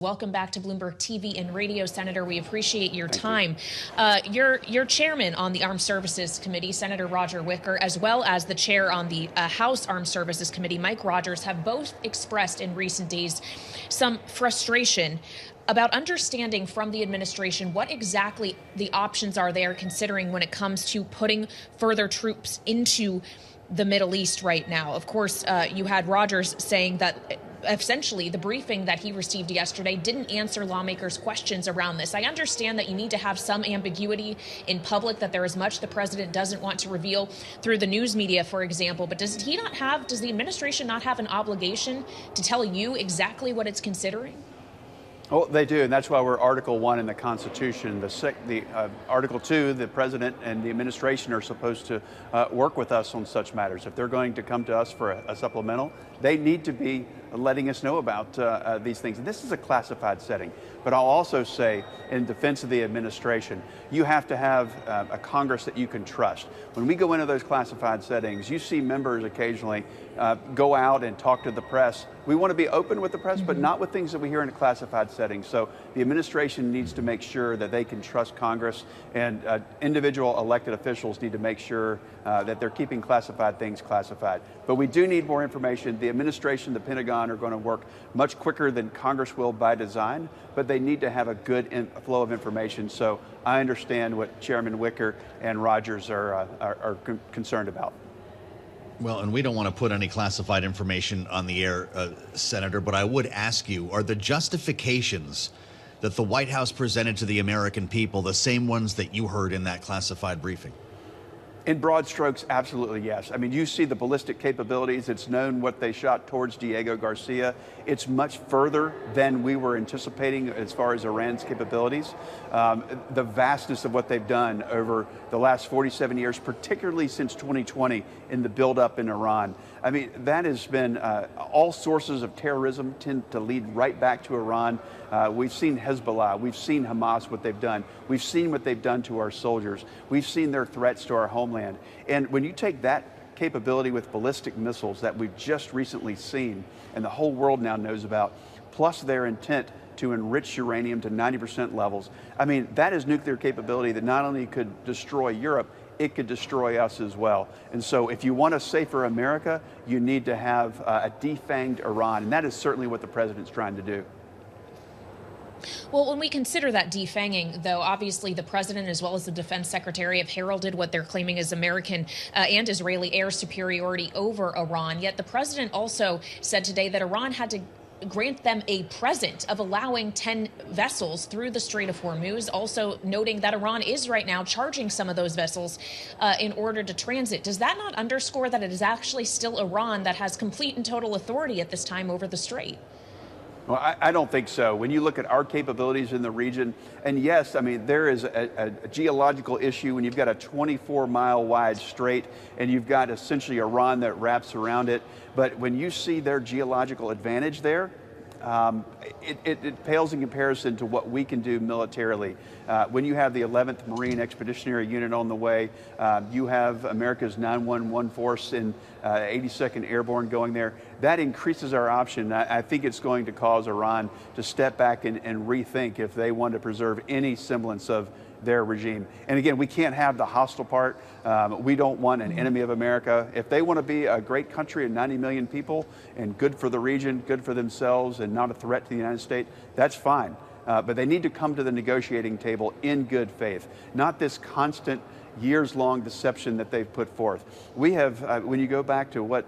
Welcome back to Bloomberg TV and Radio, Senator. We appreciate your time. Your chairman on the Armed Services Committee, Senator Roger Wicker, as well as the chair on the House Armed Services Committee, Mike Rogers, have both expressed in recent days some frustration about understanding from the administration what exactly the options are there, considering when it comes to putting further troops into the Middle East right now. Of course, you had Rogers saying that essentially the briefing that he received yesterday didn't answer lawmakers' questions around this. I understand that you need to have some ambiguity in public, that there is much the president doesn't want to reveal through the news media, for example, but does the administration not have an obligation to tell you exactly what it's considering? Oh, they do, and that's why we're Article 1 in the Constitution. Article 2, the president and the administration are supposed to work with us on such matters. If they're going to come to us for a supplemental, they need to be letting us know about these things. And this is a classified setting. But I'll also say, in defense of the administration, you have to have a Congress that you can trust. When we go into those classified settings, you see members occasionally go out and talk to the press. We want to be open with the press, but not with things that we hear in a classified setting. So the administration needs to make sure that they can trust Congress, and individual elected officials need to make sure that they're keeping classified things classified. But we do need more information. The administration, the Pentagon are going to work much quicker than Congress will by design, but they need to have a good flow of information. So I understand what Chairman Wicker and Rogers are concerned about. Well, and we don't want to put any classified information on the air, Senator, but I would ask you, are the justifications that the White House presented to the American people the same ones that you heard in that classified briefing? In broad strokes, absolutely yes. I mean, you see the ballistic capabilities. It's known what they shot towards Diego Garcia. It's much further than we were anticipating as far as Iran's capabilities. The vastness of what they've done over the last 47 years, particularly since 2020 in the buildup in Iran. I mean, that has been all sources of terrorism tend to lead right back to Iran. We've seen Hezbollah, we've seen Hamas, what they've done. We've seen what they've done to our soldiers. We've seen their threats to our homeland. And when you take that capability with ballistic missiles that we've just recently seen and the whole world now knows about, plus their intent to enrich uranium to 90% levels, I mean, that is nuclear capability that not only could destroy Europe, it could destroy us as well. And so if you want a safer America, you need to have a defanged Iran. And that is certainly what the president's trying to do. Well, when we consider that defanging, though, obviously the president as well as the defense secretary have heralded what they're claiming is American and Israeli air superiority over Iran. Yet the president also said today that Iran had to grant them a present of allowing 10 vessels through the Strait of Hormuz, also noting that Iran is right now charging some of those vessels in order to transit. Does that not underscore that it is actually still Iran that has complete and total authority at this time over the strait? Well, I don't think so. When you look at our capabilities in the region, and yes, I mean, there is a geological issue when you've got a 24-mile wide strait and you've got essentially Iran that wraps around it. But when you see their geological advantage there, it pales in comparison to what we can do militarily. When you have the 11th Marine Expeditionary Unit on the way, you have America's 911 force and 82nd Airborne going there, that increases our option. I think it's going to cause Iran to step back and rethink if they want to preserve any semblance of their regime. And again, we can't have the hostile part. We don't want an enemy of America. If they want to be a great country of 90 million people and good for the region, good for themselves and not a threat to the United States, that's fine. But they need to come to the negotiating table in good faith, not this constant years-long deception that they've put forth. We have, when you go back to what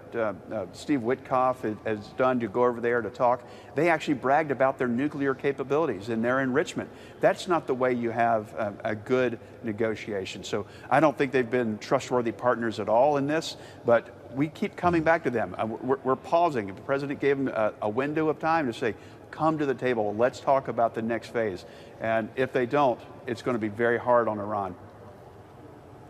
Steve Witkoff has done to go over there to talk, they actually bragged about their nuclear capabilities and their enrichment. That's not the way you have a good negotiation. So I don't think they've been trustworthy partners at all in this, but we keep coming back to them. We're pausing. The president gave them a window of time to say, come to the table, let's talk about the next phase. And if they don't, it's going to be very hard on Iran.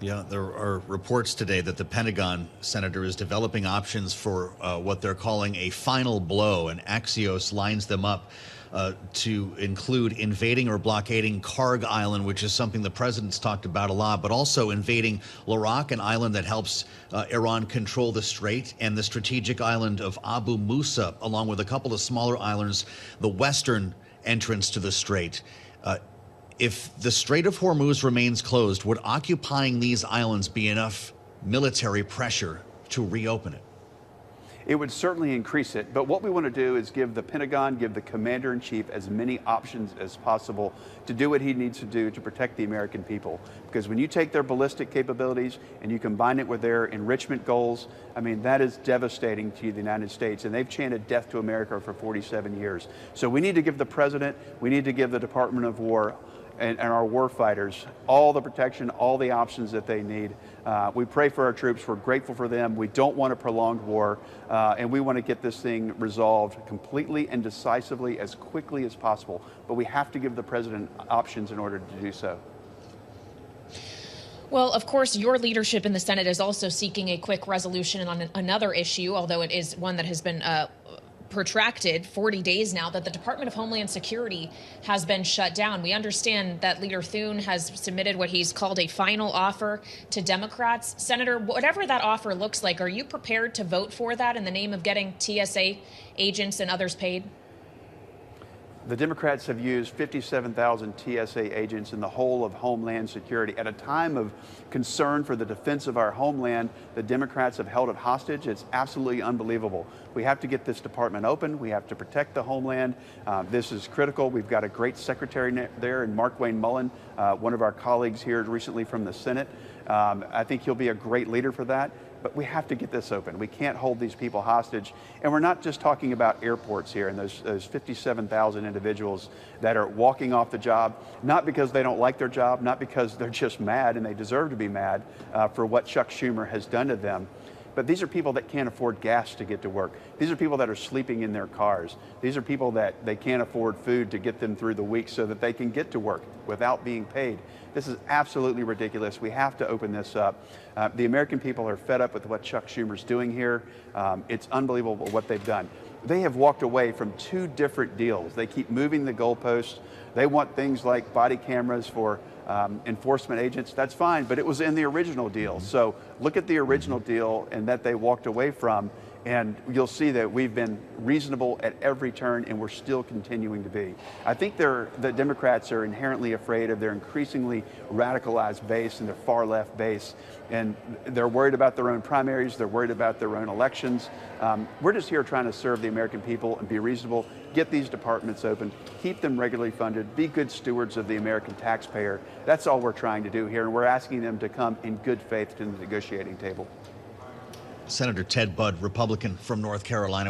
Yeah, there are reports today that the Pentagon, Senator, is developing options for what they're calling a final blow, and Axios lines them up to include invading or blockading Karg Island, which is something the president's talked about a lot, but also invading Larak, an island that helps Iran control the strait, and the strategic island of Abu Musa, along with a couple of smaller islands, the western entrance to the strait. If the Strait of Hormuz remains closed, would occupying these islands be enough military pressure to reopen it? It would certainly increase it, but what we want to do is give the Pentagon, give the commander-in-chief as many options as possible to do what he needs to do to protect the American people. Because when you take their ballistic capabilities and you combine it with their enrichment goals, I mean, that is devastating to the United States, and they've chanted death to America for 47 years. So we need to give the president, we need to give the Department of War and our war fighters all the protection, all the options that they need. We pray for our troops. We're grateful for them. We don't want a prolonged war, and we want to get this thing resolved completely and decisively as quickly as possible. But we have to give the president options in order to do so. Well, of course, your leadership in the Senate is also seeking a quick resolution on another issue, although it is one that has been protracted 40 days now, that the Department of Homeland Security has been shut down. We understand that Leader Thune has submitted what he's called a final offer to Democrats. Senator, whatever that offer looks like, are you prepared to vote for that in the name of getting TSA agents and others paid? The Democrats have used 57,000 TSA agents in the whole of Homeland Security. At a time of concern for the defense of our homeland, the Democrats have held it hostage. It's absolutely unbelievable. We have to get this department open. We have to protect the homeland. This is critical. We've got a great secretary there in Mark Wayne Mullen, one of our colleagues here recently from the Senate. I think he'll be a great leader for that. But we have to get this open. We can't hold these people hostage. And we're not just talking about airports here and those 57,000 individuals that are walking off the job, not because they don't like their job, not because they're just mad and they deserve to be mad for what Chuck Schumer has done to them. But these are people that can't afford gas to get to work. These are people that are sleeping in their cars. These are people that they can't afford food to get them through the week so that they can get to work without being paid. This is absolutely ridiculous. We have to open this up. The American people are fed up with what Chuck Schumer's doing here. It's unbelievable what they've done. They have walked away from 2 different deals. They keep moving the goalposts. They want things like body cameras for enforcement agents. That's fine, but it was in the original deal. So look at the original deal and that they walked away from, and you'll see that we've been reasonable at every turn, and we're still continuing to be. I think the Democrats are inherently afraid of their increasingly radicalized base and their far left base, and they're worried about their own primaries. They're worried about their own elections. We're just here trying to serve the American people and be reasonable, get these departments open, keep them regularly funded, be good stewards of the American taxpayer. That's all we're trying to do here, and we're asking them to come in good faith to the negotiating table. Senator Ted Budd, Republican from North Carolina.